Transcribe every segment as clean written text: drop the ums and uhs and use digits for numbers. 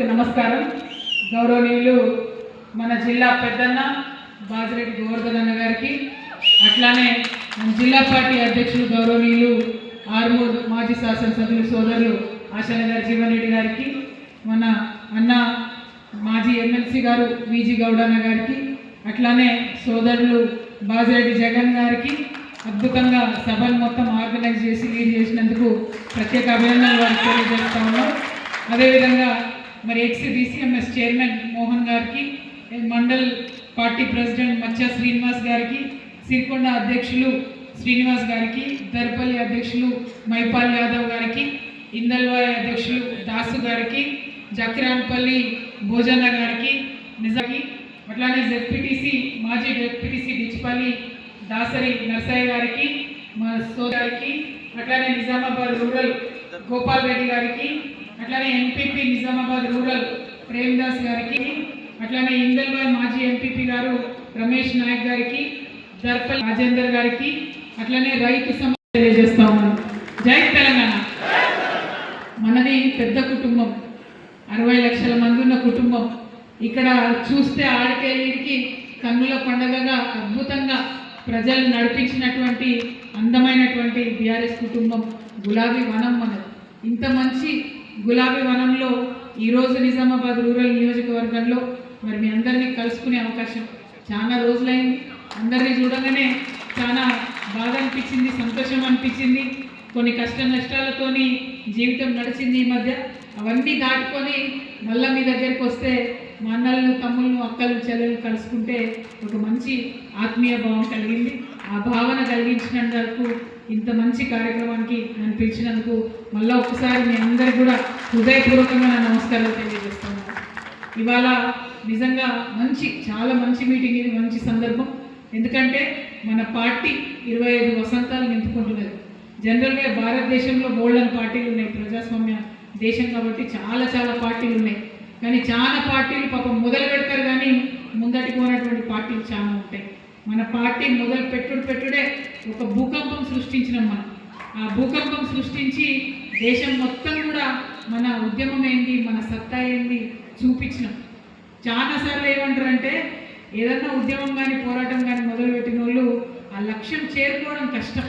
అందరికీ నమస్కారం. గౌరవనీయులు మన జిల్లా పెద్దన్న బాజిరెడ్డి గోవర్ధన్ అన్న గారికి, అట్లానే మన జిల్లా పార్టీ అధ్యక్షులు గౌరవనీయులు ఆర్మూర్ మాజీ శాసనసభ్యులు సోదరులు ఆశానగర్ జీవన్ రెడ్డి గారికి, మన అన్న మాజీ ఎమ్మెల్సీ గారు విజి గౌడన్న గారికి, అట్లానే సోదరులు బాజిరెడ్డి జగన్ గారికి అద్భుతంగా సభను మొత్తం ఆర్గనైజ్ చేసి లీడ్ చేసినందుకు ప్రత్యేక అభినందనలు వారికి తెలియజేస్తా ఉన్నాం. అదేవిధంగా మరి ఎక్స్-డిసిఎంఎస్ చైర్మన్ మోహన్ గారికి, మండల్ పార్టీ ప్రెసిడెంట్ మచ్చా శ్రీనివాస్ గారికి, సిరికొండ అధ్యక్షులు శ్రీనివాస్ గారికి, దర్పల్లి అధ్యక్షులు మైపాల్ యాదవ్ గారికి, ఇందల్వాయి అధ్యక్షులు దాసు గారికి, జక్రాన్పల్లి భోజన్న గారికి, నిజాకి, అట్లానే జెడ్పీటీసీ మాజీ జెడ్పీటీసీ డిచ్పల్లి దాసరి నర్సయ్య గారికి, మా సోదరికి, అట్లానే నిజామాబాద్ రూరల్ గోపాల్ రెడ్డి గారికి, అట్లానే ఎంపీపీ నిజామాబాద్ రూరల్ ప్రేమ్దాస్ గారికి, అట్లానే ఇందల్వాయి మాజీ ఎంపీపీ గారు రమేష్ నాయక్ గారికి, దర్పల్లి రాజేందర్ గారికి, అట్లానే రైతు సమస్య తెలియజేస్తా ఉన్నాను. జై తెలంగాణ. మనది పెద్ద కుటుంబం, 60 లక్షల మంది ఉన్న కుటుంబం. ఇక్కడ చూస్తే ఆడికేళ్ళకి కన్నుల పండగగా అద్భుతంగా ప్రజలు నడిపించినటువంటి అందమైనటువంటి బీఆర్ఎస్ కుటుంబం. గులాబీ వనం మనది. ఇంత మంచి గులాబీ వనంలో ఈరోజు నిజామాబాద్ రూరల్ నియోజకవర్గంలో మరి మీ అందరినీ కలుసుకునే అవకాశం చాలా రోజులైంది. అందరినీ చూడగానే చాలా బాధ అనిపించింది, సంతోషం అనిపించింది. కొన్ని కష్ట నష్టాలతోని జీవితం నడిచింది ఈ మధ్య. అవన్నీ దాటుకొని మళ్ళీ మీ దగ్గరికి వస్తే మా అన్నలను, తమ్ముళ్ళు, అక్కలు, చెల్లెలు కలుసుకుంటే ఒక మంచి ఆత్మీయ భావం కలిగింది. ఆ భావన కలిగించినందుకు, ఇంత మంచి కార్యక్రమానికి నన్ను పిలిచినందుకు మళ్ళీ ఒకసారి మీ అందరికీ కూడా హృదయపూర్వకంగా నా నమస్కారాలు తెలియజేస్తున్నాను. ఇవాళ నిజంగా చాలా మంచి మీటింగ్, ఇది మంచి సందర్భం. ఎందుకంటే మన పార్టీ 25 వసంతాలు నింపుకుంటున్నది. జనరల్గా భారతదేశంలో బోల్డన్ పార్టీలు ఉన్నాయి, ప్రజాస్వామ్య దేశం కాబట్టి చాలా పార్టీలు ఉన్నాయి. కానీ చాలా పార్టీలు పాపం మొదలు పెడతారు, కానీ ముందటికి పోయినటువంటి పార్టీలు చాలా ఉంటాయి. మన పార్టీ మొదలు పెట్టుడే ఒక భూకంపం సృష్టించినాం మనం. ఆ భూకంపం సృష్టించి దేశం మొత్తం కూడా మన ఉద్యమం ఏంది, మన సత్తా ఏంది చూపించినాం. చాలాసార్లు ఏమంటారంటే ఏదన్నా ఉద్యమం కానీ పోరాటం కానీ మొదలుపెట్టిన వాళ్ళు ఆ లక్ష్యం చేరుకోవడం కష్టం.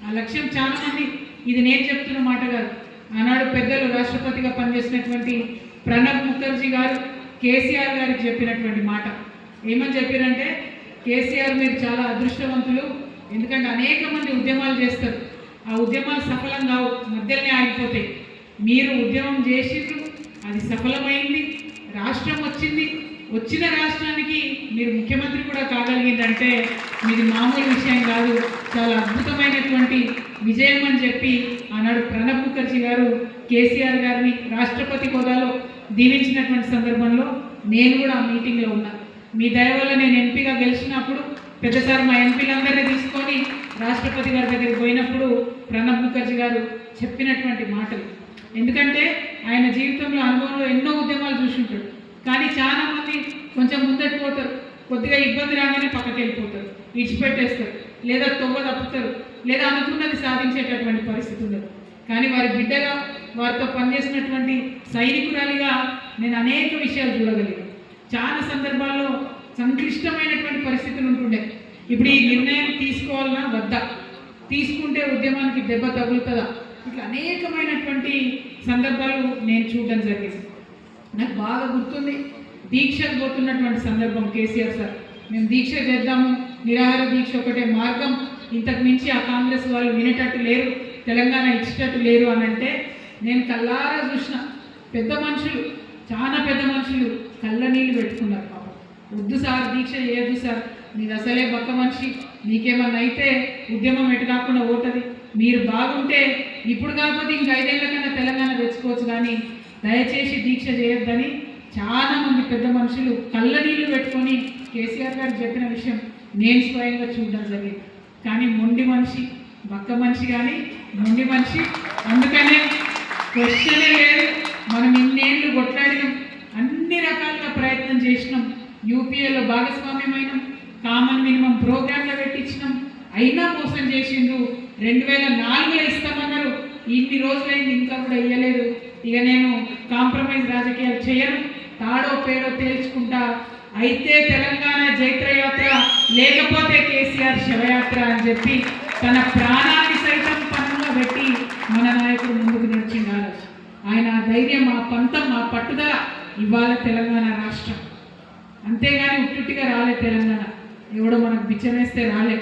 ఆ లక్ష్యం చాలామంది, ఇది నేను చెప్తున్న మాట కాదు, ఆనాడు పెద్దలు రాష్ట్రపతిగా పనిచేసినటువంటి ప్రణబ్ ముఖర్జీ గారు కేసీఆర్ గారికి చెప్పినటువంటి మాట. ఏమని చెప్పారంటే, కేసీఆర్ మీరు చాలా అదృష్టవంతులు, ఎందుకంటే అనేక మంది ఉద్యమాలు చేస్తారు, ఆ ఉద్యమాలు సఫలం కావు, మధ్యలోనే ఆగిపోతాయి. మీరు ఉద్యమం చేసిండ్రు, అది సఫలమైంది, రాష్ట్రం వచ్చింది, వచ్చిన రాష్ట్రానికి మీరు ముఖ్యమంత్రి కూడా కాగలిగిందంటే మీది మామూలు విషయం కాదు, చాలా అద్భుతమైనటువంటి విజయం అని చెప్పి ఆనాడు ప్రణబ్ ముఖర్జీ గారు కేసీఆర్ గారిని రాష్ట్రపతి హోదాలో దీవించినటువంటి సందర్భంలో నేను కూడా ఆ మీటింగ్లో ఉన్నా. మీ దయ వల్ల నేను ఎంపీగా గెలిచినప్పుడు పెద్దసారి మా ఎంపీలందరినీ తీసుకొని రాష్ట్రపతి గారి దగ్గరికి పోయినప్పుడు ప్రణబ్ ముఖర్జీ గారు చెప్పినటువంటి మాటలు, ఎందుకంటే ఆయన జీవితంలో అనుభవంలో ఎన్నో ఉద్యమాలు చూసుంటాడు. కానీ చాలామంది కొంచెం ముందటి పోతారు, కొద్దిగా ఇబ్బంది రాగానే పక్కకి వెళ్ళిపోతారు, విడిచిపెట్టేస్తారు, లేదా తొవ్వ తప్పుతారు, లేదా అనుకున్నది సాధించేటటువంటి పరిస్థితి ఉండదు. కానీ వారి బిడ్డగా, వారితో పనిచేసినటువంటి సైనికురాలిగా నేను అనేక విషయాలు చూడగలిగాను. చాలా సందర్భాల్లో సంక్లిష్టమైనటువంటి పరిస్థితులు ఉంటుండే. ఇప్పుడు ఈ నిర్ణయం తీసుకోవాలన్నా వద్దా, తీసుకుంటే ఉద్యమానికి దెబ్బ తగులుతుందా, ఇట్లా అనేకమైనటువంటి సందర్భాలు నేను చూడడం జరిగింది. నాకు బాగా గుర్తుంది, దీక్షకు పోతున్నటువంటి సందర్భం. కేసీఆర్ సార్, మేము దీక్ష చేద్దాము, నిరాహార దీక్ష ఒకటే మార్గం, ఇంతకు మించి ఆ కాంగ్రెస్ వాళ్ళు వినేటట్టు లేరు, తెలంగాణ ఇచ్చేటట్టు లేరు అని అంటే నేను కళ్ళారా చూసిన. పెద్ద మనుషులు, చాలా పెద్ద మనుషులు కళ్ళ నీళ్ళు పెట్టుకున్నారు. పాపం, వద్దు సార్, దీక్ష చేయొద్దు సార్, నీది అసలే బక్క మనిషి, నీకేమన్నా అయితే ఉద్యమం ఎటు కాకుండా పోతుంది, మీరు బాగుంటే ఇప్పుడు కాకపోతే ఇంక 5 ఏళ్ల కన్నా తెలంగాణ తెచ్చుకోవచ్చు, కానీ దయచేసి దీక్ష చేయొద్దని చాలామంది పెద్ద మనుషులు కళ్ళ నీళ్ళు పెట్టుకొని కేసీఆర్ గారు చెప్పిన విషయం నేను స్వయంగా చూడడం జరిగింది. కానీ మొండి మనిషి, బక్క మనిషి కానీ మొండి మనిషి. అందుకనే క్వశ్చనే లేదు, మనం ఇన్నేళ్ళు కొట్లాడినాం, అన్ని రకాలుగా ప్రయత్నం చేసినాం, యూపీఏలో భాగస్వామ్యమైనాం, కామన్ మినిమం ప్రోగ్రాంలో పెట్టించినాం, అయినా మోసం చేసిండు. 2004లో ఇస్తామన్నారు, ఇన్ని రోజులైంది ఇంకా కూడా ఇవ్వలేదు. ఇక నేను కాంప్రమైజ్ రాజకీయాలు చేయను, తాడో పేడో తేల్చుకుంటా, అయితే తెలంగాణ జైత్రయాత్ర లేకపోతే కేసీఆర్ శవయాత్ర అని చెప్పి తన ప్రాణాన్ని సైతం పన్నులో పెట్టి మన నాయకుడు ముందుకు నడిచిండారు. ఆయన ధైర్యం, ఆ పంతం, ఆ పట్టుదల ఇవాళ తెలంగాణ రాష్ట్రం. అంతేగాని ఉట్టుట్టిగా రాలే తెలంగాణ, ఎవడో మనకు బిచ్చమేస్తే రాలే.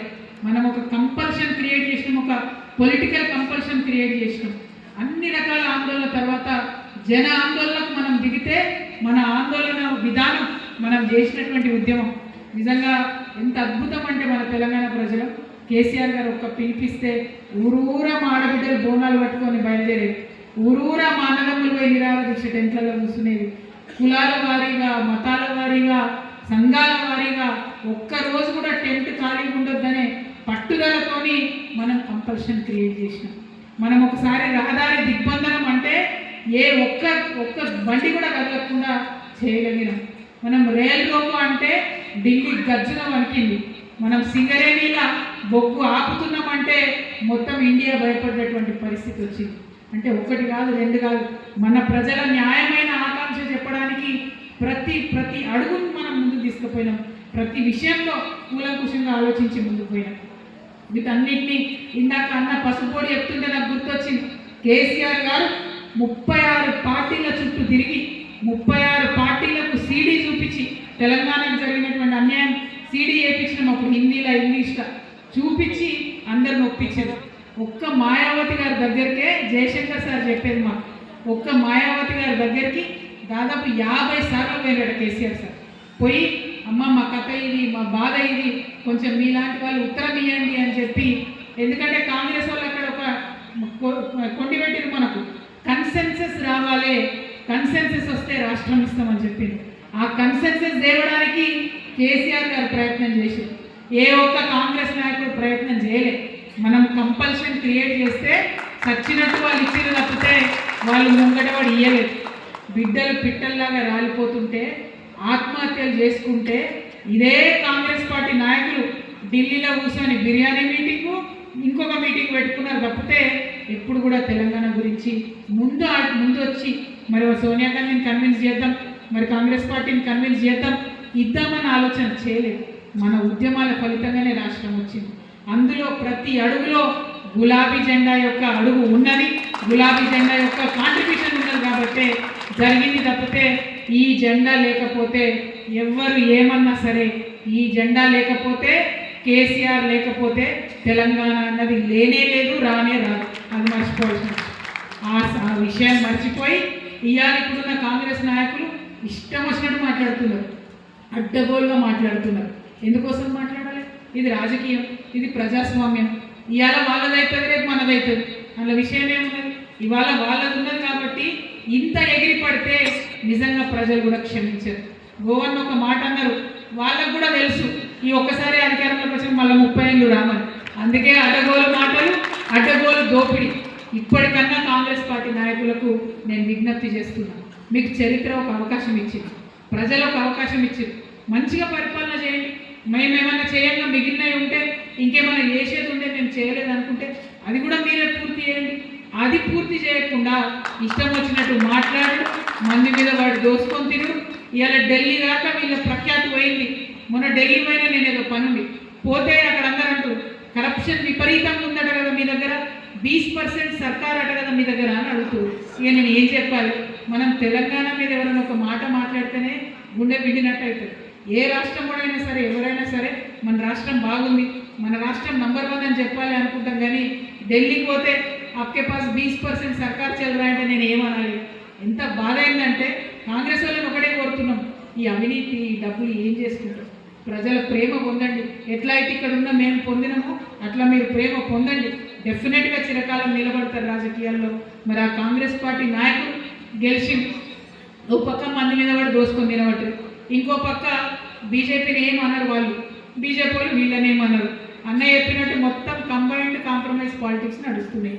మనం ఒక కంపల్షన్ క్రియేట్ చేసినాం, ఒక పొలిటికల్ కంపల్షన్ క్రియేట్ చేసినాం. అన్ని రకాల ఆందోళన తర్వాత జన ఆందోళనకు మనం దిగితే మన ఆందోళన విధానం, మనం చేసినటువంటి ఉద్యమం నిజంగా ఎంత అద్భుతం అంటే మన తెలంగాణ ప్రజలు కేసీఆర్ గారు ఒక్క పిలిపిస్తే ఊరూరా మా ఆడబిడ్డలు బోనాలు పట్టుకొని బయలుదేరేది, ఊరూరా మా అన్నదమ్ములు పోయి నిరాహార దీక్ష టెంట్లలో కూర్చునేది. కులాల వారీగా, మతాల వారీగా, సంఘాల వారీగా ఒక్కరోజు కూడా టెంట్ ఖాళీగా ఉండొద్దనే పట్టుదలతోని మనం కంపల్షన్ క్రియేట్ చేసినాం. మనం ఒకసారి రహదారి దిగ్బంధనం అంటే ఏ ఒక్క బండి కూడా కదలకుండా చేయగలిగినాం. మనం రైల్ రోకో అంటే ఢిల్లీ గర్జన వణికింది. మనం సింగరేణిలా బొగ్గు ఆపుతున్నామంటే మొత్తం ఇండియా భయపడేటువంటి పరిస్థితి వచ్చింది. అంటే ఒకటి కాదు, రెండు కాదు, మన ప్రజల న్యాయమైన ఆకాంక్ష చెప్పడానికి ప్రతి అడుగును మనం ముందుకు తీసుకుపోయినాం. ప్రతి విషయంలో కూలంకుషంగా ఆలోచించి ముందుకు పోయినాం. వీటన్నిటినీ ఇందాక అన్న పసుపోడి చెప్తుంటే నాకు గుర్తొచ్చింది. కేసీఆర్ గారు 36 పార్టీల చుట్టూ తిరిగి 36 పార్టీలకు సీడీ చూపించి తెలంగాణకు జరిగినటువంటి అన్యాయం సీడీ వేయించినాం. అప్పుడు హిందీలో, ఇంగ్లీష్లో చూపించి అందరిని ఒప్పించారు. ఒక్క మాయావతి గారి దగ్గరికే జయశంకర్ సార్ చెప్పేది మాకు, ఒక్క మాయావతి గారి దగ్గరికి దాదాపు 50 సార్లు పోయినాడు కేసీఆర్ సార్. పోయి అమ్మ మా కథ ఇది, మా బాధ ఇది, కొంచెం మీలాంటి వాళ్ళు ఉత్తరం ఇవ్వండి అని చెప్పి. ఎందుకంటే కాంగ్రెస్ వాళ్ళు అక్కడ ఒక కొండి పెట్టిరు, మనకు కన్సెన్సస్ రావాలి, కన్సెన్సస్ వస్తే రాష్ట్రం ఇస్తామని చెప్పింది. ఆ కన్సెన్సస్ తేవడానికి కేసీఆర్ గారు ప్రయత్నం చేశారు. ఏ ఒక్క కాంగ్రెస్ నాయకుడు ప్రయత్నం చేయలే. మనం కంపల్షన్ క్రియేట్ చేస్తే సచ్చినట్టు వాళ్ళు ఇచ్చిన తప్పితే వాళ్ళు ముంగట వాడు ఇయ్యలేదు. బిడ్డలు పిట్టల్లాగా రాలిపోతుంటే, ఆత్మహత్యలు చేసుకుంటే ఇదే కాంగ్రెస్ పార్టీ నాయకులు ఢిల్లీలో కూర్చొని బిర్యానీ మీటింగు, ఇంకొక మీటింగ్ పెట్టుకున్నారు తప్పితే ఎప్పుడు కూడా తెలంగాణ గురించి ముందు వచ్చి మరి సోనియా గాంధీని కన్విన్స్ చేద్దాం, మరి కాంగ్రెస్ పార్టీని కన్విన్స్ చేద్దాం, ఇద్దామని ఆలోచన చేయలేదు. మన ఉద్యమాల ఫలితంగానే రాష్ట్రం వచ్చింది. అందులో ప్రతి అడుగులో గులాబీ జెండా యొక్క అడుగు ఉన్నది, గులాబీ జెండా యొక్క కాంట్రిబ్యూషన్ ఉన్నది కాబట్టి జరిగింది తప్పితే ఈ జెండా లేకపోతే ఎవ్వరు ఏమన్నా సరే, ఈ జెండా లేకపోతే, కేసీఆర్ లేకపోతే తెలంగాణ అన్నది లేనే లేదు, రానే రాదు. అది మర్చిపోవాల్సిన ఆ విషయాన్ని మర్చిపోయి ఇవాళ ఇప్పుడున్న కాంగ్రెస్ నాయకులు ఇష్టం వచ్చినట్టు మాట్లాడుతున్నారు, అడ్డగోలుగా మాట్లాడుతున్నారు. ఎందుకోసం మాట్లాడాలి? ఇది రాజకీయం, ఇది ప్రజాస్వామ్యం. ఇవాళ వాళ్ళదైతుంది, రేపు మనదవుతుంది. అందులో విషయం ఏమున్నది? ఇవాళ వాళ్ళది ఉన్నది కాబట్టి ఇంత ఎగిరి పడితే నిజంగా ప్రజలు కూడా క్షమించారు. గోవన్ ఒక మాట అన్నారు, వాళ్ళకు కూడా తెలుసు ఈ ఒక్కసారి అధికారంలోకి వచ్చిన మళ్ళీ 30 ఏళ్ళు రామని. అందుకే అడ్డగోలు మాటలు, అడ్డగోలు దోపిడీ. ఇప్పటికన్నా కాంగ్రెస్ పార్టీ నాయకులకు నేను విజ్ఞప్తి చేస్తున్నాను, మీకు చరిత్ర ఒక అవకాశం ఇచ్చింది, ప్రజలు ఒక అవకాశం ఇచ్చింది, మంచిగా పరిపాలన చేయండి. మేమేమన్నా చేయంగా మిగిలినవి ఉంటే, ఇంకేమైనా చేసేది ఉంటే మేము చేయలేదు అనుకుంటే అది కూడా మీరే పూర్తి చేయండి. అది పూర్తి చేయకుండా ఇష్టం వచ్చినట్టు మాట్లాడు, మంది మీద వాడు దోసుకొని తిరుడు. ఇవాళ ఢిల్లీ దాకా వీళ్ళ ప్రఖ్యాతి పోయింది. మొన్న ఢిల్లీ పైన నేను ఏదో పనుండి పోతే అక్కడ అందరూ అంటూ కరప్షన్ విపరీతంగా ఉందట కదా మీ దగ్గర, 20% సర్కార్ అట కదా మీ దగ్గర అని అడుగుతూ. ఇక నేను ఏం చెప్పాలి? మనం తెలంగాణ మీద ఎవరైనా ఒక మాట మాట్లాడితేనే గుండె విడినట్టు అవుతుంది. ఏ రాష్ట్రంలోనైనా సరే, ఎవరైనా సరే మన రాష్ట్రం బాగుంది, మన రాష్ట్రం నంబర్ 1 అని చెప్పాలి అనుకుంటాం. కానీ ఢిల్లీకి పోతే आपके पास 20% సర్కార్ చల్ रहा అంటే నేను ఏమనాలి? ఎంత బాధ అయిందంటే కాంగ్రెస్ వాళ్ళని ఒకటే కోరుతున్నాం, ఈ అవినీతి, ఈ డబ్బులు ఏం చేసుకుంటాం? ప్రజల ప్రేమ పొందండి. ఎట్లా అయితే ఇక్కడ ఉన్న మేము పొందినామో అట్లా మీరు ప్రేమ పొందండి. డెఫినెట్గా చిరకాలం నిలబడతారు రాజకీయాల్లో. మరి ఆ కాంగ్రెస్ పార్టీ నాయకులు గెలిచింది. ఓ పక్క మంది మీద కూడా దోసుకొని తినబట్టారు, ఇంకో పక్క బీజేపీని ఏమన్నారు వాళ్ళు, బీజేపీ వాళ్ళు వీళ్ళని ఏమన్నారు. అన్నయ్య చెప్పినట్టు మొత్తం కంబైన్డ్ కాంప్రమైజ్ పాలిటిక్స్ నడుస్తున్నాయి.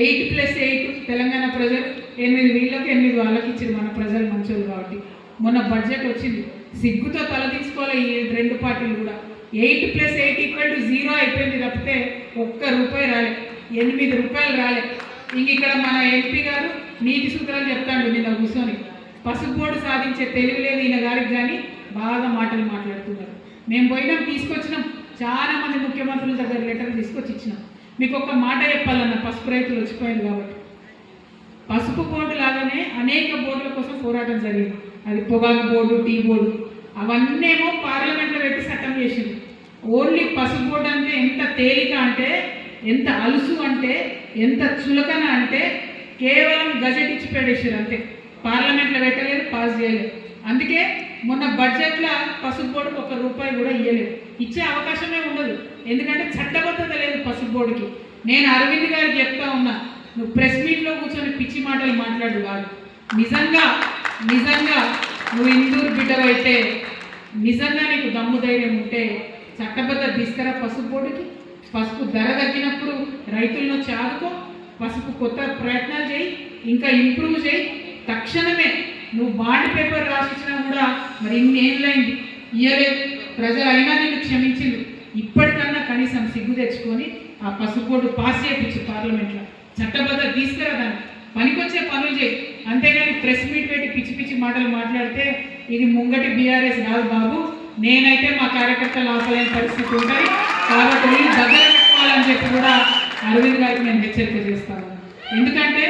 8+8 తెలంగాణ ప్రజలు 8 వీళ్ళకి 8 వాళ్ళకి ఇచ్చారు. మన ప్రజలు మంచోళ్ళు కాబట్టి మొన్న బడ్జెట్ వచ్చింది, సిగ్గుతో తల తీసుకోవాలి ఈ 2 పార్టీలు కూడా. 8+8 = 0 అయిపోయింది తప్పితే ఒక్క రూపాయి రాలే, 8 రూపాయలు రాలే. ఇంక ఇక్కడ మన ఎంపీ గారు నీతి సూత్రాలు చెప్తాడు నిన్న కూర్చొని. పసుపు బోర్డు సాధించే తెలివి లేదు ఈయన గారికి, కానీ బాగా మాటలు మాట్లాడుతున్నారు. మేము పోయినాం, తీసుకొచ్చినాం, చాలా మంది ముఖ్యమంత్రుల దగ్గర లెటర్లు తీసుకొచ్చి ఇచ్చినాం. మీకు ఒక మాట చెప్పాలన్న, పసుపు రైతులు వచ్చిపోయారు కాబట్టి. పసుపు బోర్డు లాగానే అనేక బోర్డుల కోసం పోరాటం జరిగింది. అది పొగాకు బోర్డు, టీ బోర్డు, అవన్నేమో పార్లమెంట్లో పెట్టి చట్టం చేసింది. ఓన్లీ పసుపు బోర్డు అంటే ఎంత తేలిక అంటే, ఎంత అలుసు అంటే, ఎంత చులకన అంటే, కేవలం గజెట్ ఇచ్చి పెట్టేసారు అంతే. పార్లమెంట్లో పెట్టలేదు, పాస్ చేయలేదు. అందుకే మొన్న బడ్జెట్లో పసుపు బోర్డుకి ₹1 కూడా ఇవ్వలేదు, ఇచ్చే అవకాశమే ఉండదు. ఎందుకంటే చట్టబద్ధత లేదు పసుపు బోర్డుకి. నేను అరవింద్ గారికి చెప్తా ఉన్నా, నువ్వు ప్రెస్ మీట్లో కూర్చొని పిచ్చి మాటలు మాట్లాడు కాదు. నిజంగా నిజంగా నువ్వు ఇందూరు బిడ్డవైతే, నిజంగా నీకు దమ్ము ధైర్యం ఉంటే చట్టబద్ధత తీసుకురా పసుపు బోర్డుకి. పసుపు ధర తగ్గినప్పుడు రైతులను చాదుకో, పసుపు కొత్త ప్రయత్నాలు చేయి, ఇంకా ఇంప్రూవ్ చేయి. తక్షణమే నువ్వు బాండ్ పేపర్ రాసిచ్చినా కూడా మరి ఇన్నేళ్ళైంది ఇయ్యలేదు, ప్రజలు అయినా నిన్ను క్షమించింది. ఇప్పటికన్నా కనీసం సిగ్గు తెచ్చుకొని ఆ పసుపు బోర్డు పాస్ చేయించు పార్లమెంట్లో, చట్టబద్ధత తీసుకురా, దాన్ని పనికొచ్చే పనులు చేయి. అంతేగాని ప్రెస్ మీట్ పెట్టి పిచ్చి పిచ్చి మాటలు మాట్లాడితే ఇది ముంగటి బీఆర్ఎస్ కాదు బాబు. నేనైతే మా కార్యకర్తలు ఆపలేని పరిస్థితి ఉంటుంది కాబట్టి దగ్గర పెట్టుకోవాలని చెప్పి కూడా అరవింద్ గారికి నేను హెచ్చరిక చేస్తాను. ఎందుకంటే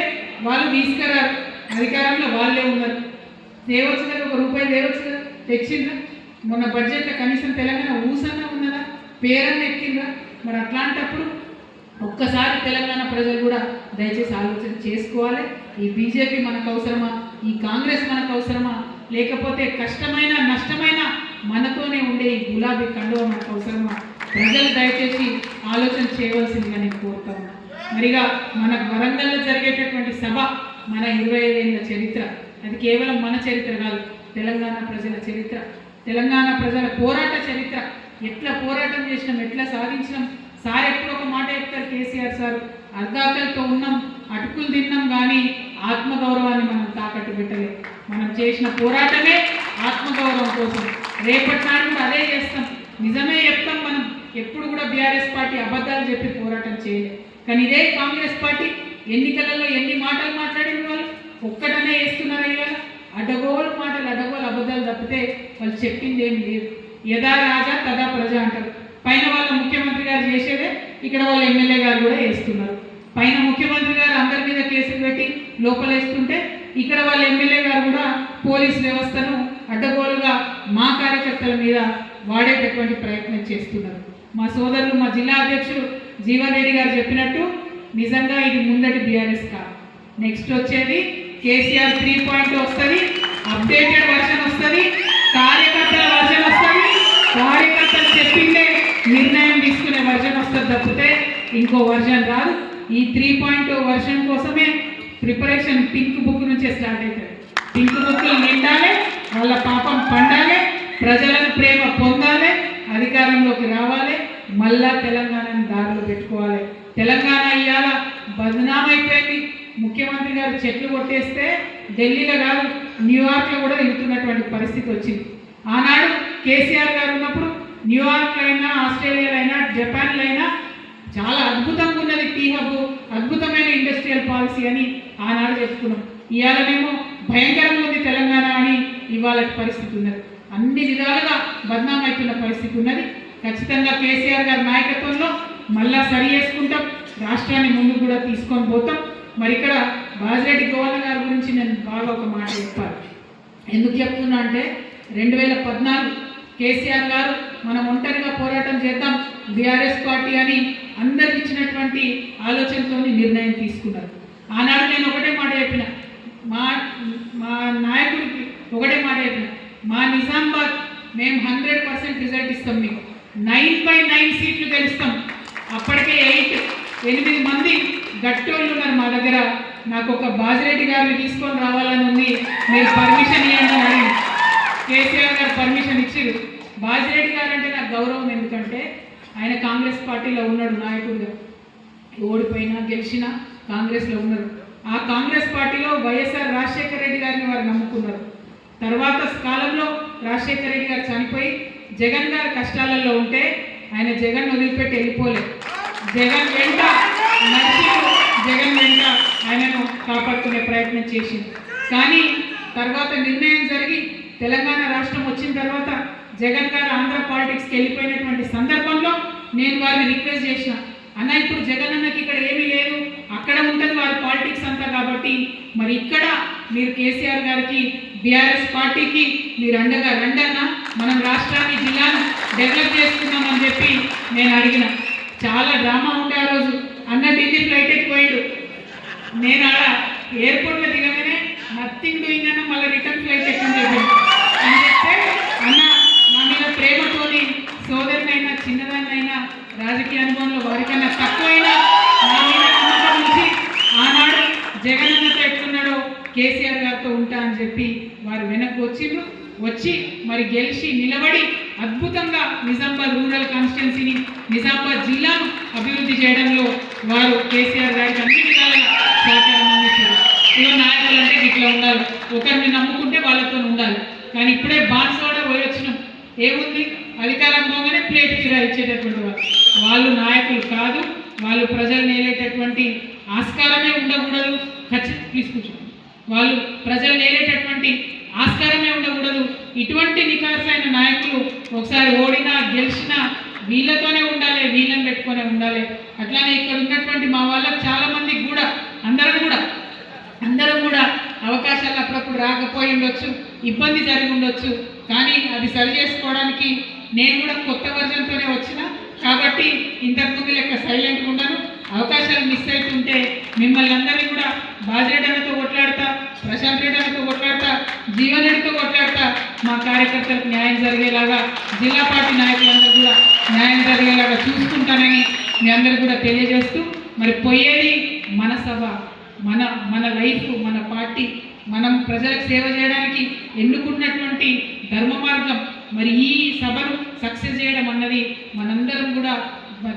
వాళ్ళు తీసుకురారు, అధికారంలో వాళ్ళే ఉన్నారు. తేవచ్చు కదా, ₹1 తేవచ్చు కదా, తెచ్చిందా? మొన్న బడ్జెట్లో కనీసం తెలంగాణ ఊసన్నా ఉన్నదా, పేరన్నా ఎక్కిందా? మరి అట్లాంటప్పుడు ఒక్కసారి తెలంగాణ ప్రజలు కూడా దయచేసి ఆలోచన చేసుకోవాలి. ఈ బీజేపీ మనకు అవసరమా, ఈ కాంగ్రెస్ మనకు అవసరమా, లేకపోతే కష్టమైన నష్టమైన మనతోనే ఉండే ఈ గులాబీ కండువ మనకు అవసరమా? ప్రజలు దయచేసి ఆలోచన చేయవలసిందిగా నేను కోరుతాను. మరిగా మన వరంగల్లో జరిగేటటువంటి సభ మన 25 ఏళ్ళ చరిత్ర, అది కేవలం మన చరిత్ర కాదు, తెలంగాణ ప్రజల చరిత్ర, తెలంగాణ ప్రజల పోరాట చరిత్ర. ఎట్లా పోరాటం చేసినాం, ఎట్లా సాధించినాం. సార్ ఎప్పుడు ఒక మాట చెప్తారు, కేసీఆర్ సార్, అర్ధాకలతో ఉన్నాం, అటుకులు తిన్నాం, కానీ ఆత్మగౌరవాన్ని మనం తాకట్టు పెట్టలేదు. మనం చేసిన పోరాటమే ఆత్మగౌరవం కోసం. రేపటి నాడు కూడా అదే చేస్తాం, నిజమే చెప్తాం. మనం ఎప్పుడు కూడా బీఆర్ఎస్ పార్టీ అబద్ధాలు చెప్పి పోరాటం చేయలేదు. కానీ ఇదే కాంగ్రెస్ పార్టీ ఎన్నికలలో ఎన్ని మాటలు మాట్లాడిన వాళ్ళు ఒక్కటనే వేస్తున్నారు. అయ్యారు అడ్డగోలు మాటలు, అడ్డగోలు అబద్ధాలు తప్పితే వాళ్ళు చెప్పింది ఏం లేదు. యథా రాజా తదా ప్రజ అంటారు. పైన వాళ్ళ ముఖ్యమంత్రి గారు చేసేదే ఇక్కడ వాళ్ళ ఎమ్మెల్యే గారు కూడా వేస్తున్నారు. పైన ముఖ్యమంత్రి గారు అందరి మీద కేసులు పెట్టి లోపలేస్తుంటే ఇక్కడ వాళ్ళ ఎమ్మెల్యే గారు కూడా పోలీస్ వ్యవస్థను అడ్డగోలుగా మా కార్యకర్తల మీద వాడేటటువంటి ప్రయత్నం చేస్తున్నారు. మా సోదరులు, మా జిల్లా అధ్యక్షుడు జీవన్ రెడ్డి గారు చెప్పినట్టు నిజంగా ఇది ముందటి బీఆర్ఎస్ కాదు. నెక్స్ట్ వచ్చేది కేసీఆర్ 3.0 వస్తుంది, అప్డేటెడ్ వర్షన్ వస్తుంది, కార్యకర్తల వర్షన్ వస్తుంది, కార్యకర్తలు చెప్పిందే నిర్ణయం తీసుకునే వర్షన్ వస్తుంది తప్పితే ఇంకో వర్షన్ రాదు. ఈ 3.0 వర్షన్ కోసమే ప్రిపరేషన్ పింక్ బుక్ నుంచే స్టార్ట్ అవుతుంది. పింక్ బుక్లు నిండాలి, వాళ్ళ పాపం పండాలి, ప్రజలను ప్రేమ పొందాలి, అధికారంలోకి రావాలి, మళ్ళా తెలంగాణను దారిలో పెట్టుకోవాలి. తెలంగాణ ఇవాళ బదనామైపోయింది. ముఖ్యమంత్రి గారు చెట్లు కొట్టేస్తే ఢిల్లీలో కాదు న్యూయార్క్లో కూడా వెళ్తున్నటువంటి పరిస్థితి వచ్చింది. ఆనాడు కేసీఆర్ గారు ఉన్నప్పుడు న్యూయార్క్లో అయినా, ఆస్ట్రేలియాలో అయినా, జపాన్లో అయినా చాలా అద్భుతంగా ఉన్నది టీ హబ్, అద్భుతమైన ఇండస్ట్రియల్ పాలసీ అని ఆనాడు చెప్పుకున్నాం. ఇవాళనేమో భయంకరంగా ఉంది తెలంగాణ అని ఇవాళ పరిస్థితి ఉన్నది. అన్ని విధాలుగా బదనామవుతున్న పరిస్థితి ఉన్నది. ఖచ్చితంగా కేసీఆర్ గారి నాయకత్వంలో మళ్ళా సరి చేసుకుంటాం, రాష్ట్రాన్ని ముందుకు కూడా తీసుకొని పోతాం. మరి ఇక్కడ బాజిరెడ్డి గోవర్ణ గారి గురించి నేను బాగా ఒక మాట చెప్పాలి. ఎందుకు చెప్తున్నా అంటే 2014 కేసీఆర్ గారు మనం ఒంటరిగా పోరాటం చేద్దాం బీఆర్ఎస్ పార్టీ అని అందరికి ఇచ్చినటువంటి ఆలోచనతో నిర్ణయం తీసుకున్నారు. ఆనాడు నేను ఒకటే మాట చెప్పిన, మా నాయకుడికి ఒకటే మాట చెప్పిన, మా నిజామాబాద్ మేము 100% రిజల్ట్ ఇస్తాం, మీకు 9/9 సీట్లు గెలుస్తాం. అప్పటికే 8 మంది గట్టోళ్ళు ఉన్నారు మా దగ్గర. నాకు ఒక బాజిరెడ్డి గారిని తీసుకొని రావాలని ఉంది, మీరు పర్మిషన్ ఇవ్వండి అని కేసీఆర్ గారు పర్మిషన్ ఇచ్చారు. బాజిరెడ్డి గారు అంటే నాకు గౌరవం, ఎందుకంటే ఆయన కాంగ్రెస్ పార్టీలో ఉన్నాడు నాయకుడిగా, ఓడిపోయినా గెలిచినా కాంగ్రెస్లో ఉన్నారు. ఆ కాంగ్రెస్ పార్టీలో వైఎస్ఆర్ రాజశేఖర రెడ్డి గారిని వారు నమ్ముకున్నారు. తర్వాత కాలంలో రాజశేఖర రెడ్డి గారు చనిపోయి జగన్ గారు కష్టాలలో ఉంటే ఆయన జగన్ వదిలిపెట్టి వెళ్ళిపోలేదు. జగన్ వెంట నడిచి జగన్ వెంట ఆయనను కాపాడుకునే ప్రయత్నం చేసింది. కానీ తర్వాత నిర్ణయం జరిగి తెలంగాణ రాష్ట్రం వచ్చిన తర్వాత జగన్ గారు ఆంధ్ర పాలిటిక్స్కి వెళ్ళిపోయినటువంటి సందర్భంలో నేను వారిని రిక్వెస్ట్ చేసిన, అన్న ఇప్పుడు జగన్ అన్నకి ఇక్కడ ఏమీ లేదు, అక్కడ ఉంటుంది వారి పాలిటిక్స్ అంతా, కాబట్టి మరి ఇక్కడ మీరు కేసీఆర్ గారికి బీఆర్ఎస్ పార్టీకి మీరు అండగా రండన్న, మనం రాష్ట్రాన్ని జిల్లాను డెవలప్ చేసుకుందామని చెప్పి నేను అడిగిన. చాలా డ్రామా ఉండే ఆ రోజు. అన్న ఢిల్లీ ఫ్లైట్ ఎక్కిపోయాడు, నేను ఆడ ఎయిర్పోర్ట్లో దిగగానే నథింగ్ డూయింగ్ అన్న మళ్ళీ రిటర్న్ ఫ్లైట్ ఎక్కని చెప్పాను అని చెప్తే, అన్న నా మీద ప్రేమతోని సోదరునైనా చిన్నదాన్నైనా రాజకీయ అనుభవంలో వారికన్నా తక్కువైనా నా మీద నమ్మకం నుంచి ఆనాడు జగన్ అన్నతో ఎట్లున్నాడో కేసీఆర్ గారితో ఉంటా అని చెప్పి వారు వెనక్కి వచ్చి మరి గెలిచి నిలబడి అద్భుతంగా నిజామాబాద్ రూరల్ కాన్స్టిట్యున్సీని నిజామాబాద్ జిల్లాను అభివృద్ధి చేయడంలో వారు కేసీఆర్ గారికి అన్ని విధాలుగా సహకారం అందించారు. ఇవో నాయకులు అంటే ఇట్లా ఉండాలి, ఒకరిని నమ్ముకుంటే వాళ్ళతో ఉండాలి. కానీ ఇప్పుడే బాన్సోడ పోయి వచ్చినాం, ఏముంది అధికారం పోగానే ప్లేట్ ఫిరా ఇచ్చేటటువంటి వాళ్ళు నాయకులు కాదు. వాళ్ళు ప్రజలు నేలేటటువంటి ఆస్కారమే ఉండకూడదు. ప్లీజ్ కూర్చోండి. వాళ్ళు ప్రజలు నేలేటటువంటి ఆస్కారమే ఉండకూడదు. ఇటువంటి నికార్సైన నాయకులు ఒకసారి ఓడినా గెలిచినా వీళ్ళతోనే ఉండాలి, వీళ్ళని పెట్టుకునే ఉండాలి. అట్లానే ఇక్కడ ఉన్నటువంటి మా వాళ్ళకి చాలా మందికి కూడా అందరం కూడా అవకాశాలు అప్పుడప్పుడు రాకపోయి ఉండొచ్చు, ఇబ్బంది జరిగి ఉండొచ్చు. కానీ అది సరి చేసుకోవడానికి నేను కూడా కొత్త వర్జన్తోనే వచ్చిన, కాబట్టి ఇంతకుముందు లెక్క సైలెంట్గా ఉన్నాను. అవకాశాలు మిస్ అవుతుంటే మిమ్మల్ని అందరినీ కూడా బాజిరెడ్డితో కొట్లాడతా, ప్రశాంత్ రెడ్డితో కొట్లాడతా, జీవన్ రెడ్డితో కొట్లాడతా, మా కార్యకర్తలకు న్యాయం జరిగేలాగా, జిల్లా పార్టీ నాయకులందరూ కూడా న్యాయం జరిగేలాగా చూసుకుంటానని మీ అందరూ కూడా తెలియజేస్తూ, మరి పోయేది మన సభ, మన లైఫ్, మన పార్టీ, మనం ప్రజలకు సేవ చేయడానికి ఎన్నుకున్నటువంటి ధర్మ మార్గం. మరి ఈ సభను సక్సెస్ చేయడం అన్నది మనందరం కూడా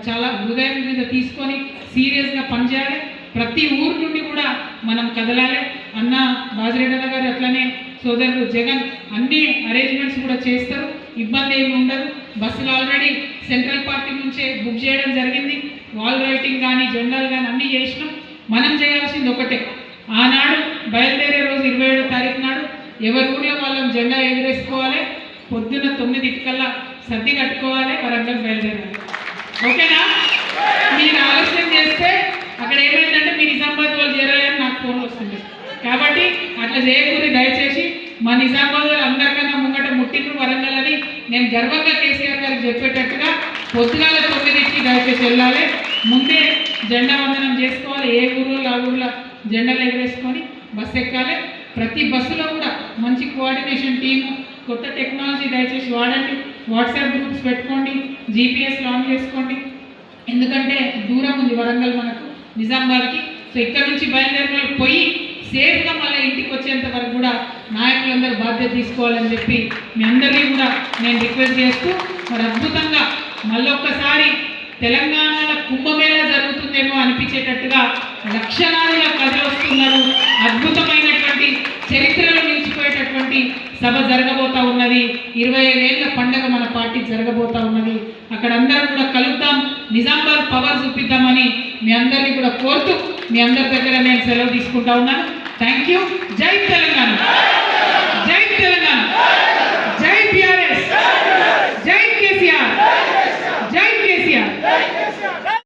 చాలా హృదయం మీద తీసుకొని సీరియస్గా పనిచేయాలి. ప్రతి ఊరు నుండి కూడా మనం కదలాలి. అన్న బాజిరెడ్డి గారు అట్లనే సోదరులు జగన్ అన్ని అరేంజ్మెంట్స్ కూడా చేస్తారు, ఇబ్బంది ఏమి ఉండదు. బస్సులు ఆల్రెడీ సెంట్రల్ పార్టీ నుంచే బుక్ చేయడం జరిగింది. వాల్ రైటింగ్ కానీ జెండాలు కానీ అన్నీ చేసినాం. మనం చేయాల్సింది ఒకటే, ఆనాడు బయలుదేరే రోజు 27వ తారీఖు నాడు ఎవరి ఊళ్ళో వాళ్ళం జెండా ఎగరేసుకోవాలి, పొద్దున్న 9 సర్ది కట్టుకోవాలి, వరంగల్ బయలుదేరాలి. ఓకేనా? మీరు ఆలస్యం చేస్తే అక్కడ ఏమైందంటే మీ నిజామాబాద్ వాళ్ళు చేరాలని నాకు ఫోన్ వస్తుంది. కాబట్టి అట్లా చేయకూడదు దయచేసి. మా నిజామాబాద్ వాళ్ళు అందరికన్నా ముంగట ముట్టిండ్రు వరంగల్ అని నేను గర్వంగా కేసీఆర్ గారికి చెప్పేటట్టుగా పొద్దుగాల 9కి దయచేసి వెళ్ళాలి. ముందే జెండా వందనం చేసుకోవాలి. ఏ ఊళ్ళో ఆ ఊళ్ళో జెండాలు ఎగరేసుకొని బస్సు ఎక్కాలి. ప్రతి బస్సులో కూడా మంచి కోఆర్డినేషన్ టీము, కొత్త టెక్నాలజీ దయచేసి వాడండి. వాట్సాప్ గ్రూప్స్ పెట్టుకోండి, జీపీఎస్లో ఆన్ చేసుకోండి. ఎందుకంటే దూరం ఉంది వరంగల్ మనకు నిజామాబాద్కి. సో ఇక్కడ నుంచి బయలుదేరిన పోయి సేఫ్గా మళ్ళీ ఇంటికి వచ్చేంత వరకు కూడా నాయకులందరూ బాధ్యత తీసుకోవాలని చెప్పి మీ అందరినీ కూడా నేను రిక్వెస్ట్ చేస్తూ, మరి అద్భుతంగా మళ్ళొక్కసారి తెలంగాణలో కుంభమేళా జరుగుతుందేమో అనిపించేటట్టుగా లక్షలాదిగా ప్రజలు వస్తున్నారు. అద్భుతమైనటువంటి చరిత్రలో నిలిచిపోయేటటువంటి సభ జరగబోతా ఉన్నది. 25 ఏళ్ల పండగ మన పార్టీ జరగబోతా ఉన్నది. అక్కడ అందరం కూడా కలుద్దాం, నిజామాబాద్ పవర్ చూపిద్దామని మీ అందరినీ కూడా కోరుతూ మీ అందరి దగ్గర నేను సెలవు తీసుకుంటా ఉన్నాను. Thank you. జై తెలంగాణ.